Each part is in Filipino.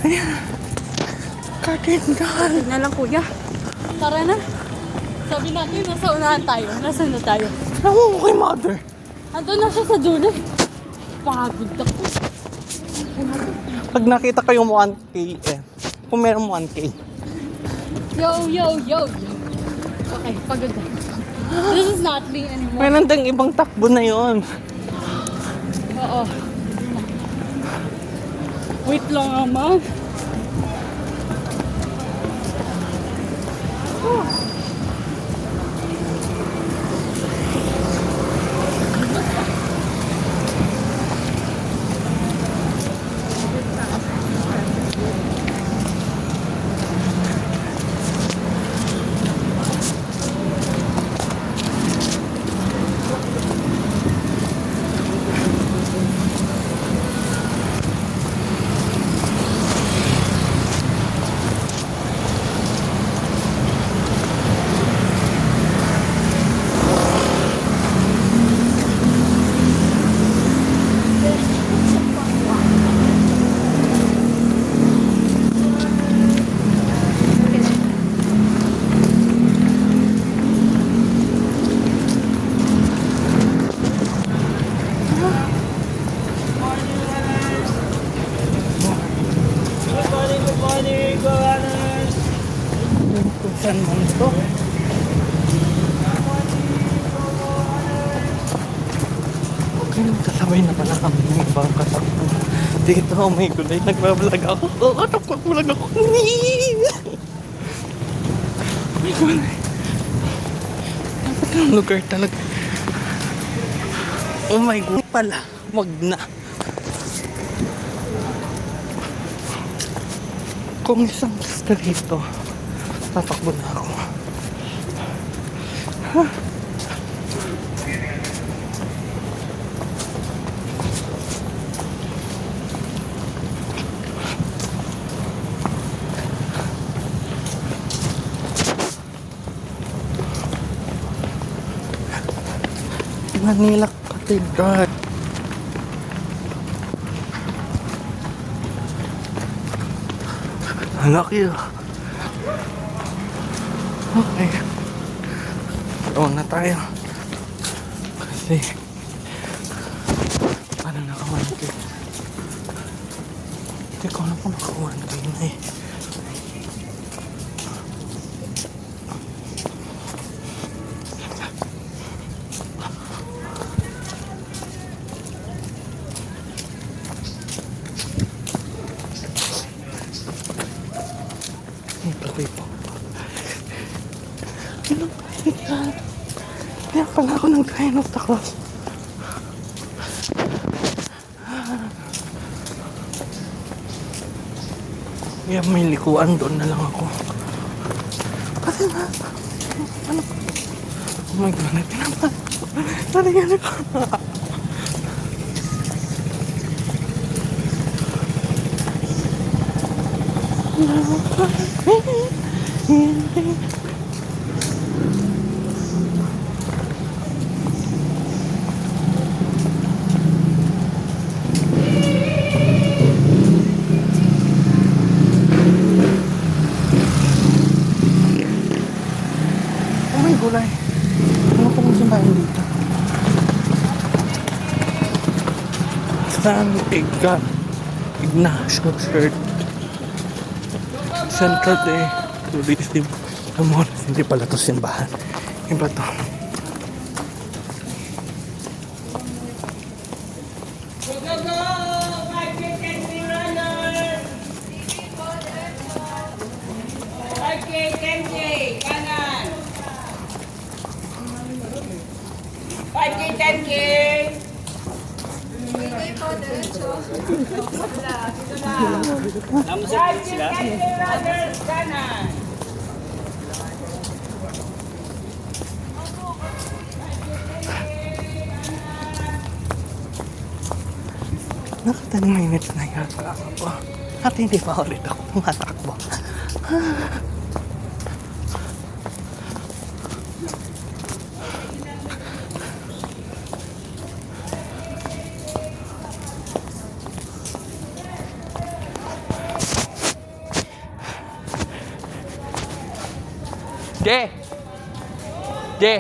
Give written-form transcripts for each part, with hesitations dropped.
Ayan. Katedral. Na lang kuya. Tara na. Sabi natin, nasa unahan tayo. Nasaan na tayo? Ewan mo kay mother. Andun na siya sa dulo. Pagod ako. Pag nakita kayong 1K eh. Kung meron 1K. Yo, yo, yo. Okay, pagod na. This is not me anymore. Meron dang ibang takbo na yon. Oo. Wait lang naman. Saan mo ito? Okay, magkasabay na pala kami ng ibang katakbo. Dito, may gulay. Nagbablog ako. Oo, nagbablog ako. May gulay. Dapat ang lugar talaga. Oh my God. Pala, wag na. Kung isang gusto dito, tatakbo na ako. Huh? Manila Cathedral. Laki ah. Okay. Doon na tayo. Kasi paano naka-1K? Hindi ko alam kung naka-1K na eh. Ito po. Ano ba yan? Kaya pala ako ng Train of the Cross. Kaya may likuan, doon na lang ako. Kasi na, ano? Oh my God, pinapal. Nariyan ako. Oh my gulay. Ano pong simbahan dito? San Ignacio Church. Central de Tourism. Amor, hindi pala ito simbahan. Iba ito. Nakita 10 minutes na yata ako. At hindi pa ulit ako tumatakbo. Je! Je!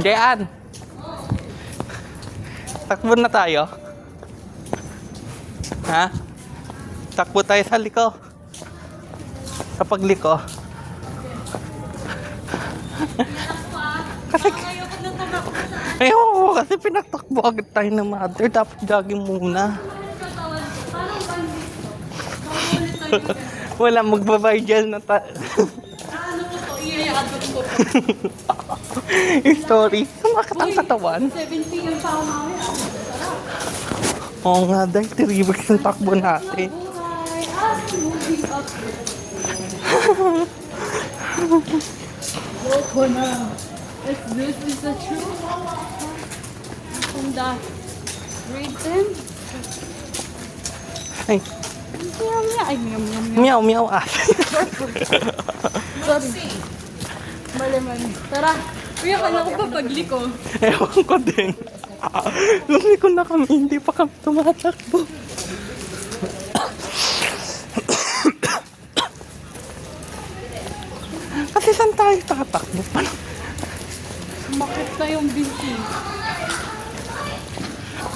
Jean! Takbo na tayo. Ha? Takbo tayo sa liko. Sa pagliko. Kasi ayoko, kasi pinagtakbo agad tayo ng mother. Dapat jogging muna. Wala, magbabay na tayo. Story. Sumakit ang katawan. 70 yung tao namin. Oo nga, dahil 3 weeks yung takbo natin. Woko na. If this is the truth, from the grade 10, Ay, meow meow. Ay, meow meow meow. meow meow ah. Sorry. Mali. Tara. Kuya, kala ko pa pagliko. Ewan ko din. Lumiko na kami, hindi pa kami tumatakbo. Kasi saan tayo tatakbo? Makit na yung binti.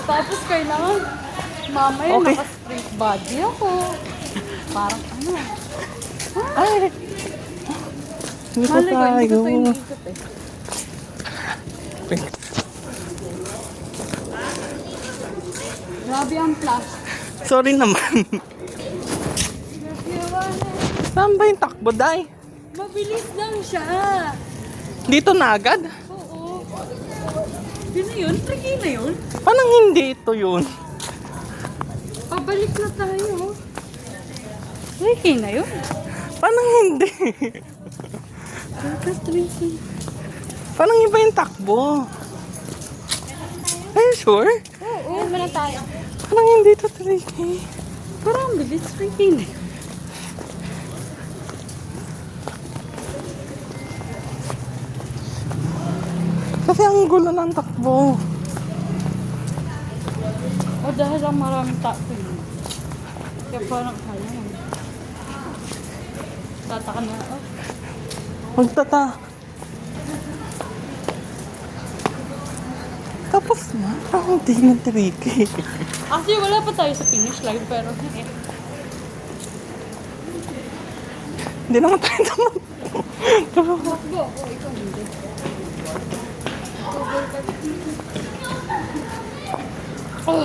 Tapos kailangan mamaya Okay. naka-straight body ako. Parang ano. Ay! Hindi ko Malay ko, hindi ko tayo. ito iniisip eh. Grabe ang flash. Sorry naman. Saan ba yung takbo, Day? Mabilis lang siya. Dito na agad? Oo. Yun na yun? Tricky na yun? Parang hindi ito yun. Pabalik na tayo. Tricky na yun? Parang hindi. Tricky. Parang iba yung takbo. Are you sure? Oo. Yan na tayo. Parang hindi ito tricky. Parang bilis tricky na yun. Kasi ang gulo ng takbo. O dahil lang maraming tao yun. Kaya parang kaya mo. Tataka na. Oh. Magtata. Tapos na. Parang hindi na tricky. Actually, wala pa tayo sa finish line, pero Hindi naman tayo tumakbo. Takbo ako, ikaw hindi. Oh,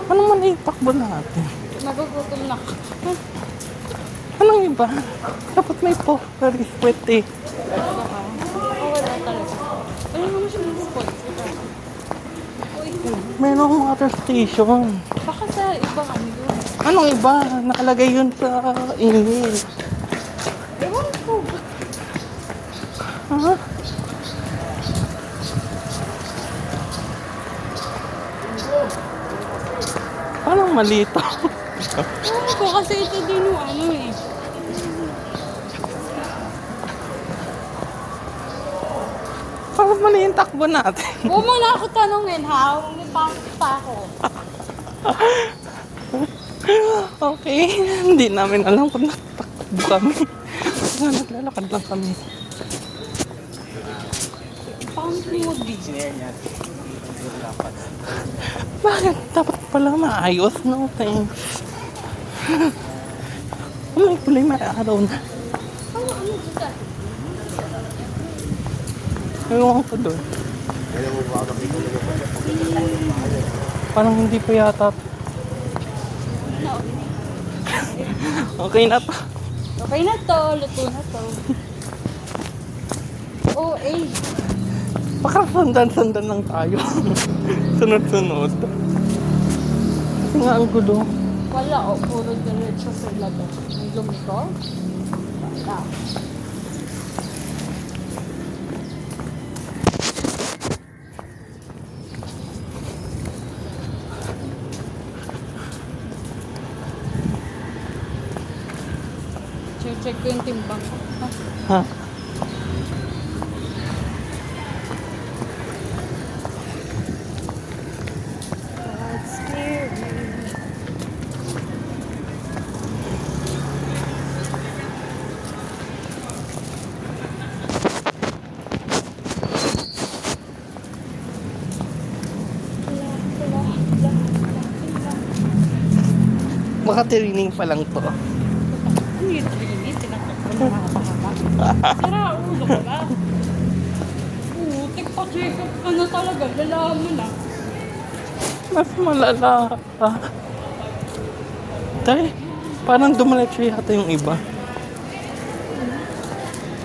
Anong mali yung takbo natin? nagugutom na ako. Anong iba? Dapat may po. Very sweat eh. Oh, wala talaga. Alam mo siya ng spot. Mayroong water station. Baka sa ibang ano yun. Anong iba? Nakalagay yun sa email. Ewan ko. Ha? Parang mali ito. Ewan ko kasi ito din yung ano eh. Parang mali yung takbo natin. Huwag mo na ako tanongin ha. May pasok pa ako. Okay, hindi namin alam kung nagtakbo kami. Nga, naglalakad lang kami. Paano mo di? Bakit? Dapat pala maayos, no? Thanks. May kulay araw na. Ano dito? Ewan ko doon. Parang hindi pa yata. Okay na to. Okay na to. Luto na to. Oh, eh. Baka sundan-sundan lang tayo. Sunod-sunod. Kasi nga ang gulo. Wala, o. Puro diretso sila doon. May lumiko? Wala. Check ko yung timbang ko. Ha? That's scary. Baka training pa lang to. Ano yung training? Tinakot ko na mahaba-haba. Tara, ulo ka ba? Oo, tigpa-check up ka na talaga. Lalaman mo na. Mas malala. Tay, parang dumalatso yata yung iba.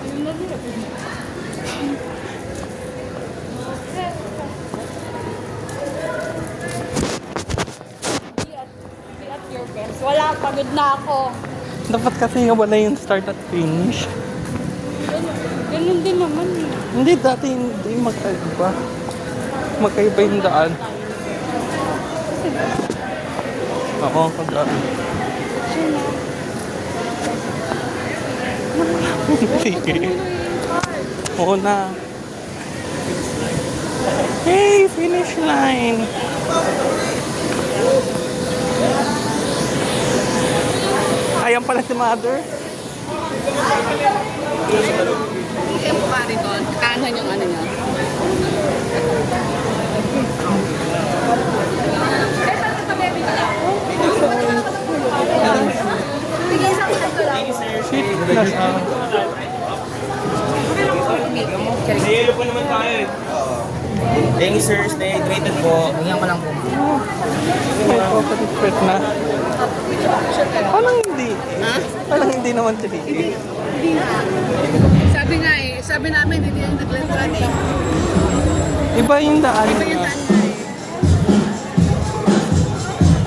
Ayun na nila. Be at your best. Wala, pagod na ako. Dapat kasi wala yung start at finish. Ganun din naman eh. Hindi, dati hindi magkaiba. Magkaiba yung daan. Oo, pag-daan. Sige. Oo na. Hey, finish line! Ayan pala si Mother. Yung pari doon, kanan yung ano niya. Shit, nasa... Nahihilo po naman tayo eh. Thank you sir, stay hydrated po. Bigyan ko lang po. May coconut na. Parang hindi. Parang hindi naman tigil. Sabi nga eh, sabi namin hindi yung naglantuan eh. Iba yung daan. Iba yung daan nga eh.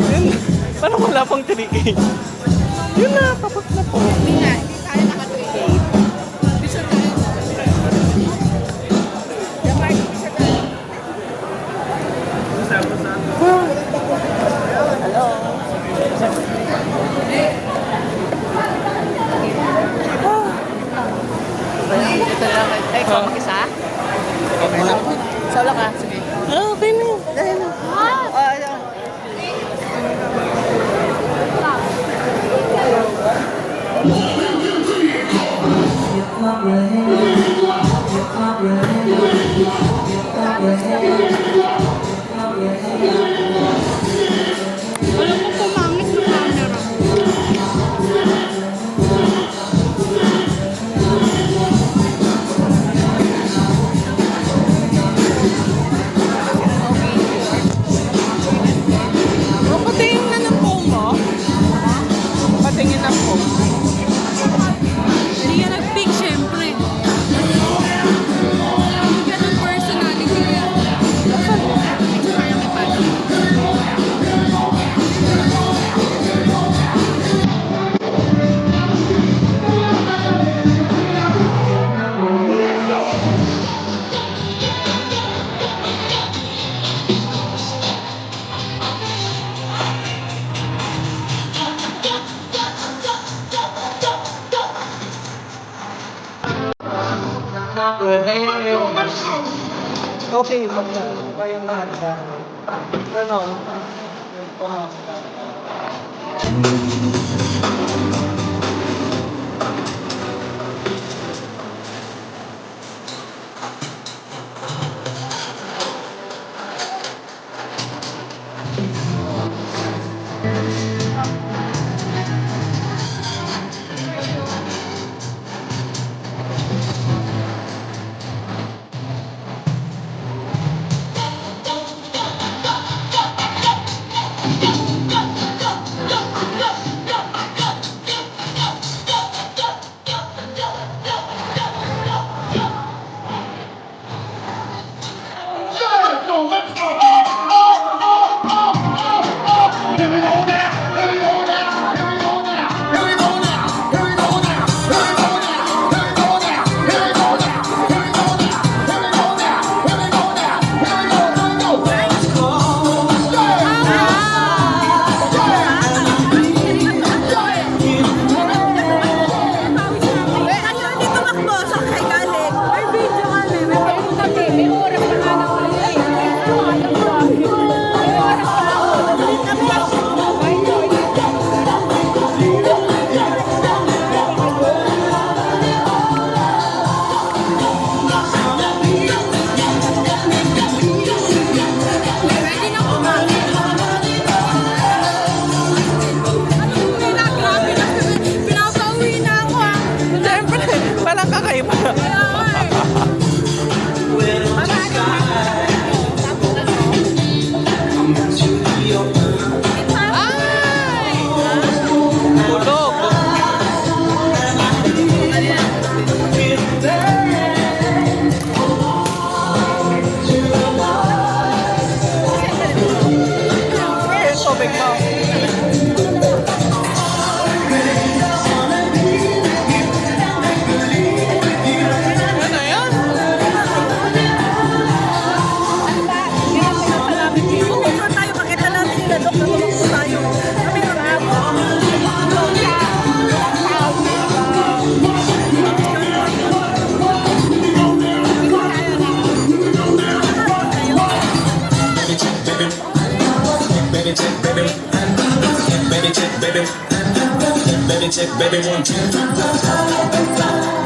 Yun, parang wala pang tigil. Yun na, tapos na po. Hindi nga, hindi tayo nakatulate. Hindi siya tayo. Yung mark, hindi siya tayo. Ito na lang. Ay, ikaw mag-isa? Okay lang. Solo ka? Sige. Okay na. Dahil na. Ayun. Alam mo, pumangit yung camera. Patingin na ng phone mo. Patingin ng phone. Hindi yan nag-pick, syempre. Ganun personality yan. Kaya may paano. Okay, kayong lahat ka. Ano? Baby check, baby. Baby check, baby 1, 2.